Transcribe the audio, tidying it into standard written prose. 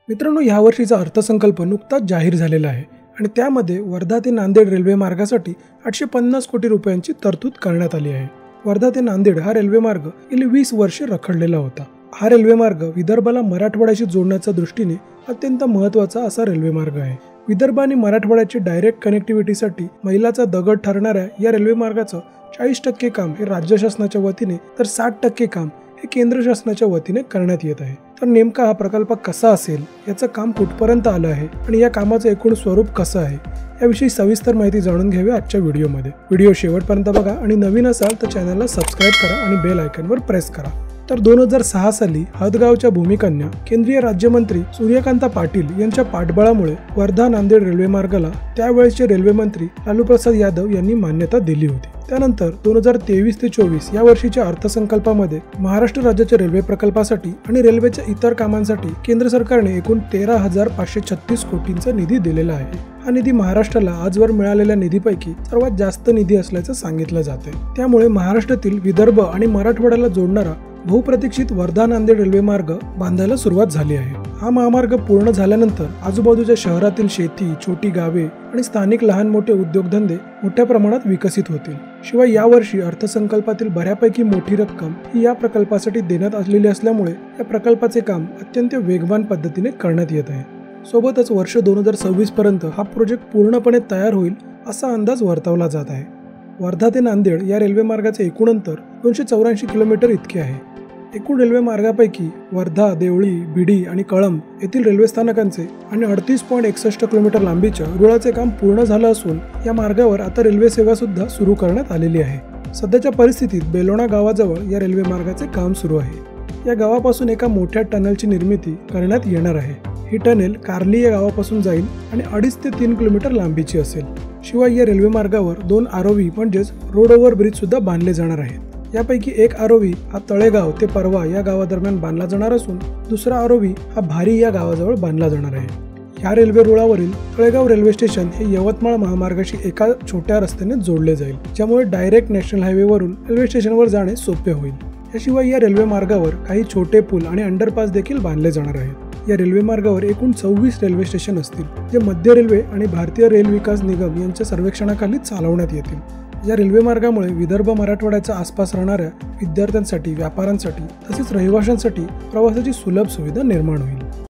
मित्रांनो, यावर्षीचा अर्थसंकल्प नुकताच जाहीर झालेला आहे आणि त्यामध्ये वर्धा ते नांदेड रेल्वे मार्गासाठी 850 कोटी रुपयांची तरतूद करण्यात आली आहे। वर्धा ते नांदेड हा रेल्वे मार्ग गेली 20 वर्षे रखडलेला होता। हा रेल्वे मार्ग विदर्भाला मराठवाड्याशी जोडण्याच्या दृष्टीने अत्यंत महत्त्वाचा असा रेल्वे मार्ग आहे। विदर्भ आणि मराठवाड्याची डायरेक्ट कनेक्टिव्हिटीसाठी मैलाचा दगड ठरणाऱ्या या रेल्वे मार्गाचं 40% काम हे राज्य शासनाच्या वतीने तर 60% काम हे केंद्र शासनाच्या वतीने करण्यात येत आहे। तर नेमका हा प्रकल्प कसा असेल, याचं काम कुठपर्यंत आलं आहे आणि या कामाचं एकूण स्वरूप कसं आहे याविषयी सविस्तर माहिती जाणून घेऊया आजच्या व्हिडिओमध्ये। व्हिडिओ शेवटपर्यंत बघा आणि नवीन असाल तर चॅनलला सबस्क्राइब करा आणि बेल आयकॉनवर प्रेस करा। तर 2006 साली हदगावच्या भूमिकन्या केंद्रीय राज्यमंत्री सूर्यकांता पाटील यांच्या पाठबळामुळे वर्धा नांदेड रेल्वे मार्गाला त्यावेळेचे रेल्वे मंत्री लालू प्रसाद यादव यांनी मान्यता दिली होती। त्यानंतर 2023 ते 24 या वर्षीच्या अर्थसंकल्पामध्ये महाराष्ट्र राज्याच्या रेल्वे प्रकल्पासाठी आणि रेल्वेच्या इतर कामांसाठी केंद्र सरकारने एकूण 13,536 कोटींचा निधी दिलेला आहे। हा निधी महाराष्ट्राला आजवर मिळालेल्या निधीपैकी सर्वात जास्त निधी असल्याचं सांगितलं जाते। त्यामुळे महाराष्ट्रातील विदर्भ आणि मराठवाड्याला जोडणारा बहुप्रतीक्षित वर्धा नांदेड रेल्वे मार्ग बांधायला सुरुवात झाली आहे। हा महामार्ग पूर्ण झाल्यानंतर आजूबाजूच्या शहरातील शेती, छोटी गावे आणि स्थानिक लहान मोठे उद्योगधंदे मोठ्या प्रमाणात विकसित होतील। शिवाय यावर्षी अर्थसंकल्पातील बऱ्यापैकी मोठी रक्कम ही या प्रकल्पासाठी देण्यात आलेली असल्यामुळे या प्रकल्पाचे काम अत्यंत वेगवान पद्धतीने करण्यात येत आहे। सोबतच वर्ष 2026 पर्यंत हा प्रोजेक्ट पूर्णपणे तयार होईल असा अंदाज वर्तवला जात आहे। वर्धा ते नांदेड या रेल्वे मार्गाचे एकूण अंतर 284 किलोमीटर इतके आहे। एकूण रेल्वे मार्गापैकी वर्धा, देवळी, भिडी आणि कळंब येथील रेल्वे स्थानकांचे आणि 38.61 किलोमीटर लांबीच्या रुळाचे काम पूर्ण झालं असून या मार्गावर आता रेल्वे सेवा सुद्धा सुरू करण्यात आलेली आहे। सध्याच्या परिस्थितीत बेलोणा गावाजवळ या रेल्वे मार्गाचे काम सुरू आहे। या गावापासून एका मोठ्या टनेलची निर्मिती करण्यात येणार आहे। ही टनेल कार्ली या गावापासून जाईल आणि 2.5 ते 3 किलोमीटर लांबीची असेल। शिवाय या रेल्वे मार्गावर 2 ROV म्हणजेच रोड ओव्हर ब्रिज सुद्धा बांधले जाणार आहेत। यापैकी एक ROV हा तळेगाव ते परवा या गावादरम्यान बांधला जाणार असून दुसरा ROV हा भारी या गावाजवळ बांधला जाणार आहे। या रेल्वे रुळावरील तळेगाव रेल्वे स्टेशन हे यवतमाळ महामार्गाशी एका छोट्या रस्त्याने जोडले जाईल, ज्यामुळे डायरेक्ट नॅशनल हायवेवरून रेल्वे स्टेशनवर जाणे सोपे होईल। याशिवाय या रेल्वे मार्गावर काही छोटे पूल आणि अंडरपास देखील बांधले जाणार आहेत। या रेल्वे मार्गावर एकूण 26 रेल्वे स्टेशन असतील, जे मध्य रेल्वे आणि भारतीय रेल विकास निगम यांच्या सर्वेक्षणाखाली चालवण्यात येतील। या रेल्वे मार्गामुळे विदर्भ मराठवाड्याच्या आसपास राहणाऱ्या विद्यार्थ्यांसाठी, व्यापाऱ्यांसाठी तसेच रहिवाशांसाठी प्रवासाची सुलभ सुविधा निर्माण होईल।